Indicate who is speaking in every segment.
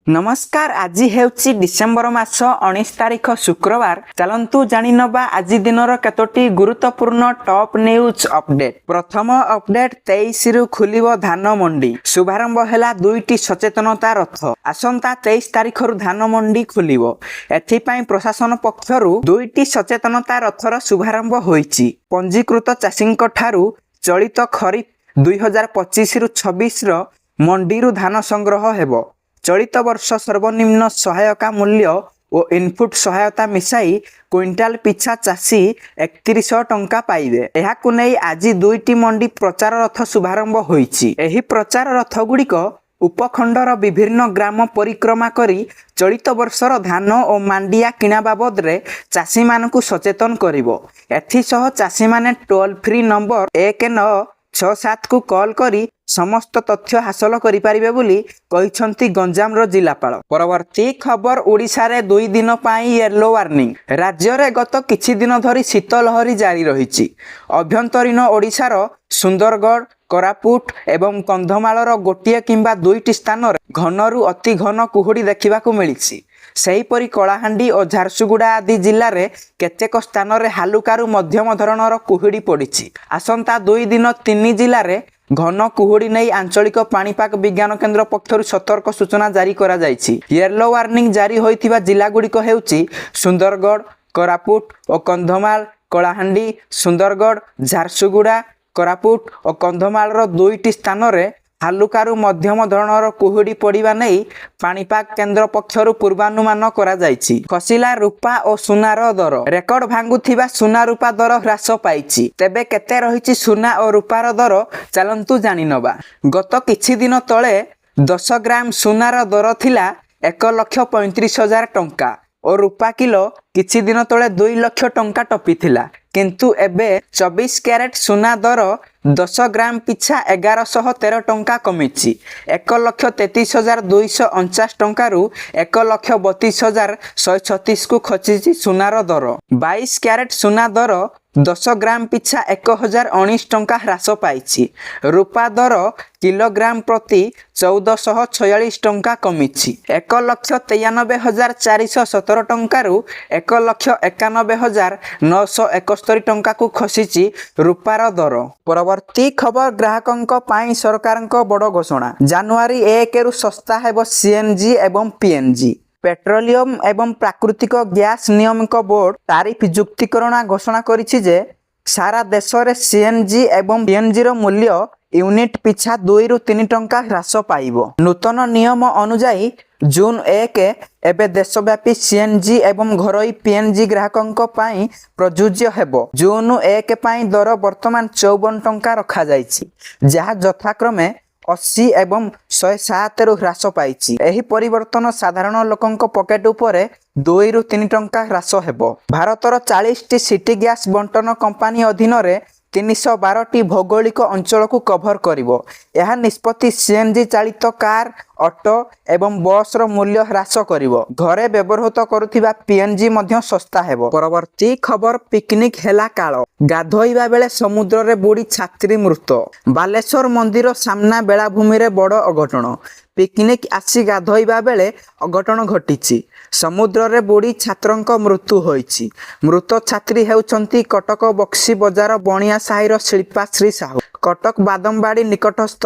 Speaker 1: नमस्कार। आज हेउची डिसेम्बर मास 19 तारिख शुक्रवार। चलंतु जानि नबा आज दिनर केतोटी गुरुत्वपूर्ण टॉप न्यूज अपडेट। प्रथम अपडेट 23 रु खुलिबो धान मंडी। शुभारंभ हैला दुईटी सचेतनता रथ। आसंता 23 तारिख रु धान मंडी खुलिबो। एथि पई प्रशासन पक्षरु दुईटी सचेतनता रथर शुभारंभ होईची। पंजीकृत चाषींक ठारू चलित खरीफ 2025 रु 26 रो मंडी रु धान संग्रह हेबो। चलित वर्ष सर्वनिम्न सहायका मूल्य और इनपुट सहायता मिसाई क्विंटाल पिछा चाषी 3100 टंका पाइबे। एहाकु नै आज दुईटी मंडी प्रचार रथ शुभारंभ होईची। एही प्रचार रथ गुड़िक उपखंडर विभिन्न ग्राम परिक्रमा करी चलित वर्षर धान और मांडिया किणा बाबद रे चाषी मानकु सचेतन करिवो। एथिसह चाषी माने टोल फ्री नंबर 1967 को कॉल करी समस्त तथ्य हासिल करि परिबे बोली कहिसंती गंजाम रो जिलापाल। परवर्ती खबर ओडिशा रे 2 दिन पाई येलो वार्निंग। राज्य रे गत किछि दिन धरी शीतलहरी जारी रहिछि। अभ्यंतरीण ओडिशा रो सुंदरगढ़, कोरापुट एवं कंधमालर गोटिए किंबा दुईटी स्थान रे घनरु अति घन कुहुड़ी देखिबाकू मिलिछि। सेहीपरि कलाहांडी और झारसुगुड़ा आदि जिले में केतेक स्थान रे हालुकारु मध्यम धरणर कुहुड़ी पड़िछि। आसंता 2 दिन 3 जिले में घन कुहुड़ी नहीं आंचलिक पाणीपाग विज्ञान केन्द्र पक्षरु सतर्क सूचना जारी करा जायछि। येलो वार्निंग जारी होइथिबा जिला गुड़िक हेउछि सुंदरगढ़, कोरापुट और कंधमाल। कलाहांडी, सुंदरगढ़, झारसुगुड़ा, कोरापुट और कंधमाल दुईटी स्थान रे हालुकारु मध्यम धरणर कुहुड़ी पड़िबा नहीं पाणीपाग केन्द्र पक्षरु पूर्वानुमान करा जायछि। खसिला रूपा और सुनार दर। रेकर्ड भांगुथिबा सुना रूपा दर ह्रास पाइछि। तेबे केते रहिछि सुना और रूपार दर चलंतु जानि नबा। गत किछि दिन तळे 10 ग्राम सुनार दर थिला 1,35,000 टंका और रूपा किलो किछि दिन तळे 2 लाख टंका टपी थिला। किंतु एबे 24 कैरेट सुना दर 10 ग्राम पिछा 1113 टंका कमिछि। 1,33,249 टंकारु 1,32,136 को खचिछि सुनार दर। 22 कैरेट सुना दर 10 ग्राम पिछा 1,019 टंका ह्रास पाइछि। रूपा दर किलोग्राम प्रति 1446 टंका कमिछि। 1,93,417 टंकारु 1,91,971 टंका को खसिछि रूपार दर। परवर्ती खबर ग्राहकंक पाई सरकारंक बड़ घोषणा। जनवरी 1 रु सस्ता हेबो सीएनजी एवं पीएनजी। पेट्रोलियम एवं प्राकृतिक गैस नियामक बोर्ड तारिफ युक्तिकरण घोषणा करिछि जे सारा देश रे सीएनजी एवं पीएनजी रो मूल्य यूनिट पिछा 2 रु 3 टंका ह्रास पाइबो। नूतन नियम अनुसार जून 1 एबे देशव्यापी सीएनजी एवं घरोई पीएनजी ग्राहकंक पाई प्रযোज्य हेबो। जून 1 पाई दर वर्तमान 54 टंका रखा जायछि, जहा यथाक्रमे 80 एवं 107 रु ह्रास पाइछि। एही परिवर्तन साधारण लोकंक पॉकेट उपरे 2 रु 3 टंका ह्रास हेबो। भारतर 40 टी सिटी गैस बंटन कंपनी अधीन रे 312 टी भौगोलिक अंचल को कभर करिवो। यह निष्पत्ति सीएनजी चालित कार, ऑटो एवं बस रो मूल्य ह्रास करिवो। घरे व्यवहृत करुथिबा पीएनजी मध्य सस्ता हेबो। परवर्ती खबर पिकनिक हेला काल। गाधोइबा बेले समुद्र रे बुड़ी छात्री मृत। बालेश्वर मंदिर सामना बेलाभूमि रे बड़ अघटन। पिकनिक आसी गाधोइबा बेले अघटन घटिछि। समुद्र रे बुड़ी छात्रंक मृत्यु होईछि। मृत छात्री हेउचंती कटक बक्सी बजार बणिया साहिर शिल्पा श्री साहू। कटक बादमबाड़ी निकटस्थ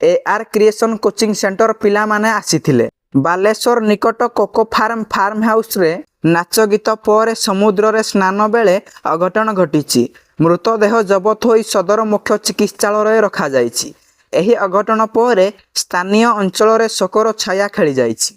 Speaker 1: एआर क्रिएशन कोचिंग सेंटर पिला माने आसीथिले। बालेश्वर निकट कोको फार्म हाउस रे नाच गीत पर समुद्र रे स्नान बेले अघटन घटिछि। मृतदेह जबत होई सदर मुख्य चिकित्सालय रखा जायछि। एही अघटन पर स्थानीय अंचल रे शोकर छाया खेली जायछि।